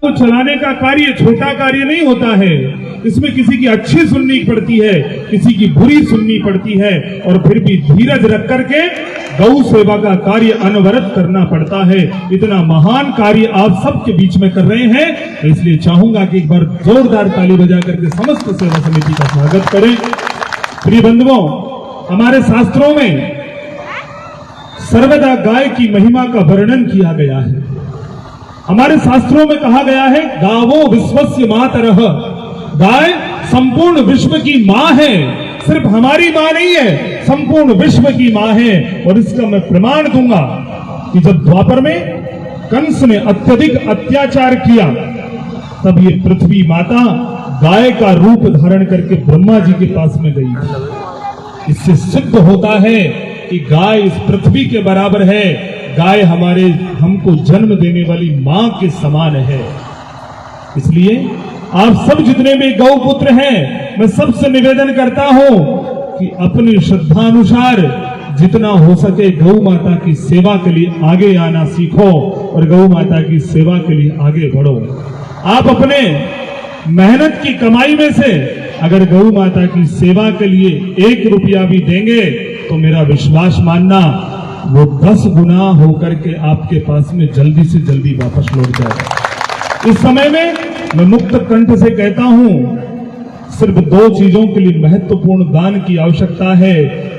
तो चलाने का कार्य छोटा कार्य नहीं होता है। इसमें किसी की अच्छी सुननी पड़ती है, किसी की बुरी सुननी पड़ती है, और फिर भी धीरज रख करके गौ सेवा का कार्य अनवरत करना पड़ता है। इतना महान कार्य आप सबके बीच में कर रहे हैं, इसलिए चाहूंगा कि एक बार जोरदार ताली बजा करके समस्त सेवा समिति का स्वागत करें। प्रिय बंधुओं, हमारे शास्त्रों में सर्वदा गाय की महिमा का वर्णन किया गया है। हमारे शास्त्रों में कहा गया है, गावो विश्वस्य मातरः, गाय संपूर्ण विश्व की मां है। सिर्फ हमारी मां नहीं है, संपूर्ण विश्व की मां है। और इसका मैं प्रमाण दूंगा कि जब द्वापर में कंस ने अत्यधिक अत्याचार किया, तब ये पृथ्वी माता गाय का रूप धारण करके ब्रह्मा जी के पास में गई। इससे सिद्ध होता है कि गाय इस पृथ्वी के बराबर है। गाय हमको जन्म देने वाली मां के समान है। इसलिए आप सब जितने भी गौ पुत्र हैं, मैं सबसे निवेदन करता हूं कि अपनी श्रद्धानुसार जितना हो सके गौ माता की सेवा के लिए आगे आना सीखो और गौ माता की सेवा के लिए आगे बढ़ो। आप अपने मेहनत की कमाई में से अगर गौ माता की सेवा के लिए 1 रुपया भी देंगे तो मेरा विश्वास मानना वो 10 गुना होकर के आपके पास में जल्दी से जल्दी वापस लौट जाएगा। इस समय में मैं मुक्त कंठ से कहता हूं, सिर्फ 2 चीजों के लिए महत्वपूर्ण दान की आवश्यकता है,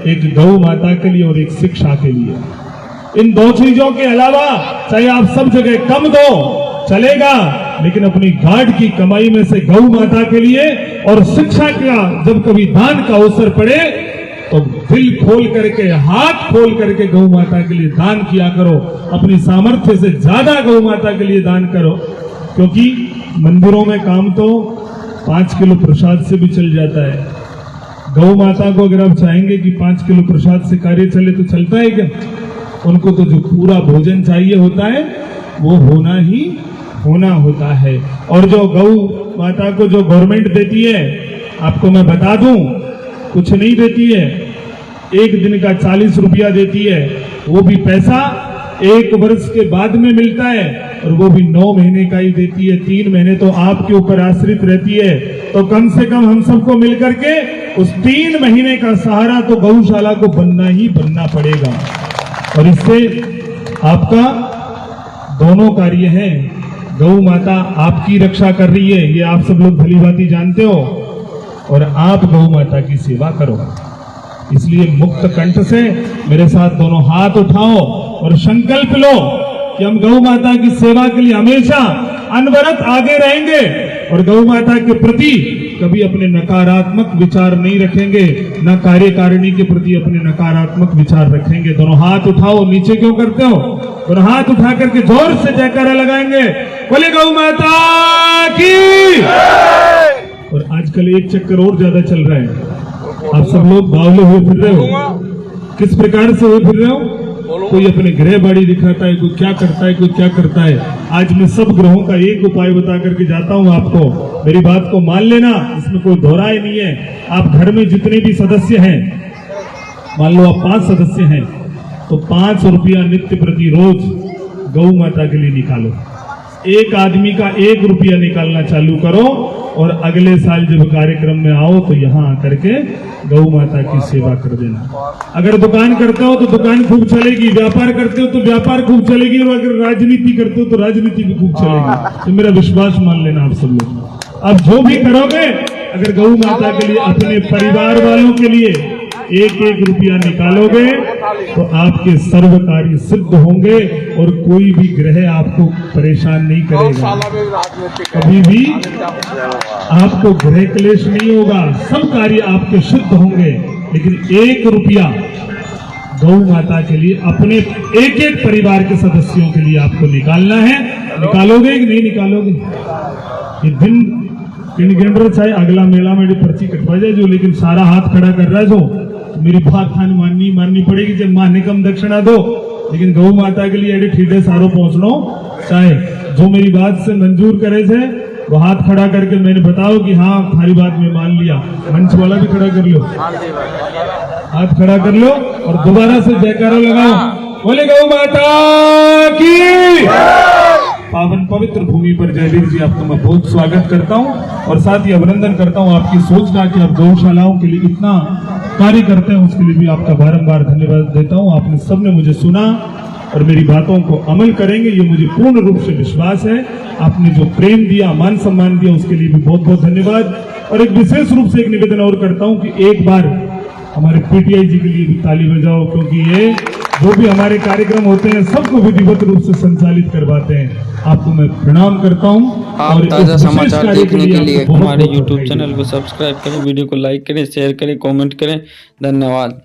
एक गौ माता के लिए और एक शिक्षा के लिए। इन 2 चीजों के अलावा चाहे आप सब जगह कम दो चलेगा, लेकिन अपनी गार्ड की कमाई में से गौ माता के लिए और शिक्षा का जब कभी दान का अवसर पड़े तो दिल खोल करके, हाथ खोल करके गौ माता के लिए दान किया करो। अपनी सामर्थ्य से ज्यादा गौ माता के लिए दान करो, क्योंकि मंदिरों में काम तो 5 किलो प्रसाद से भी चल जाता है। गौ माता को अगर आप चाहेंगे कि 5 किलो प्रसाद से कार्य चले तो चलता है क्या? उनको तो जो पूरा भोजन चाहिए होता है वो होना होता है। और जो गौ माता को जो गवर्नमेंट देती है, आपको मैं बता दूं, कुछ नहीं देती है। 1 दिन का 40 रुपया देती है, वो भी पैसा 1 वर्ष के बाद में मिलता है, और वो भी 9 महीने का ही देती है। 3 महीने तो आपके ऊपर आश्रित रहती है। तो कम से कम हम सबको मिलकर के उस 3 महीने का सहारा तो गौशाला को बनना ही बनना पड़ेगा। और इससे आपका दोनों कार्य हैं। गौ माता आपकी रक्षा कर रही है, ये आप सब लोग भली भांति जानते हो, और आप गौ माता की सेवा करो। इसलिए मुक्त कंठ से मेरे साथ दोनों हाथ उठाओ और संकल्प लो कि हम गौ माता की सेवा के लिए हमेशा अनवरत आगे रहेंगे और गौ माता के प्रति कभी अपने नकारात्मक विचार नहीं रखेंगे, न कार्यकारिणी के प्रति अपने नकारात्मक विचार रखेंगे। दोनों हाथ उठाओ, नीचे क्यों करते हो? दोनों हाथ उठा करके जोर से जयकारा लगाएंगे, बोले गौ माता की। और आजकल एक चक्कर और ज्यादा चल रहा है, आप सब लोग बावले हुए फिर रहे हो। किस प्रकार से हुए फिर रहे हो? कोई अपने ग्रह बाड़ी दिखाता है, कोई क्या करता है, कोई क्या करता है। आज मैं सब ग्रहों का एक उपाय बता करके जाता हूं आपको, मेरी बात को मान लेना, इसमें कोई दोहराई नहीं है। आप घर में जितने भी सदस्य हैं, मान लो आप 5 सदस्य हैं, तो 5 रुपया नित्य प्रति रोज गौ माता के लिए निकालो। एक आदमी का 1 रुपया निकालना चालू करो, और अगले साल जब कार्यक्रम में आओ तो यहाँ आकर के गौ माता की सेवा कर देना। अगर दुकान करते हो तो दुकान खूब चलेगी, व्यापार करते हो तो व्यापार खूब चलेगी, और अगर राजनीति करते हो तो राजनीति भी खूब चलेगी। तो मेरा विश्वास मान लेना आप सब लोग। अब जो भी करोगे, अगर गौ माता के लिए, अपने परिवार वालों के लिए 1-1 रुपया निकालोगे तो आपके सर्व कार्य सिद्ध होंगे और कोई भी ग्रह आपको परेशान नहीं करेगा। कभी भी आपको ग्रह क्लेश नहीं होगा, सब कार्य आपके शुद्ध होंगे। लेकिन 1 रुपया गौ माता के लिए, अपने 1-1 परिवार के सदस्यों के लिए आपको निकालना है। निकालोगे कि नहीं निकालोगे? ये दिन किन चाहे अगला मेला में पर्ची कटवा जाए जो, लेकिन सारा हाथ खड़ा कर रहा है जो, मेरी बात माननी पड़ेगी। जब माने कम दक्षिणा दो, लेकिन गौ माता के लिए एडे ठीठे सारो पहुंचनो चाहे। जो मेरी बात से मंजूर करे थे वो हाथ खड़ा करके मैंने बताओ कि हाँ तुम्हारी बात में मान लिया। मंच वाला भी खड़ा कर लो, हाथ खड़ा कर लो और दोबारा से जयकारा लगाओ, बोले गौ माता की। पावन पवित्र भूमि पर जयवीर जी आपका मैं बहुत स्वागत करता हूं और साथ ही अभिनंदन करता हूं आपकी सोच का कि आप गौशालाओं के लिए इतना कार्य करते हैं, उसके लिए भी आपका बारंबार धन्यवाद देता हूं। आपने सबने मुझे सुना और मेरी बातों को अमल करेंगे, ये मुझे पूर्ण रूप से विश्वास है। आपने जो प्रेम दिया, मान सम्मान दिया, उसके लिए भी बहुत बहुत धन्यवाद। और एक विशेष रूप से एक निवेदन और करता हूं कि एक बार हमारे पीटीआई जी के लिए भी ताली बजाओ, क्योंकि ये जो भी हमारे कार्यक्रम होते हैं सबको विधिवत रूप से संचालित करवाते हैं। आपको मैं प्रणाम करता हूं। आप ताज़ा समाचार देखने के लिए हमारे हमारे YouTube चैनल को सब्सक्राइब करें, वीडियो को लाइक करें, शेयर करें, कमेंट करें। धन्यवाद।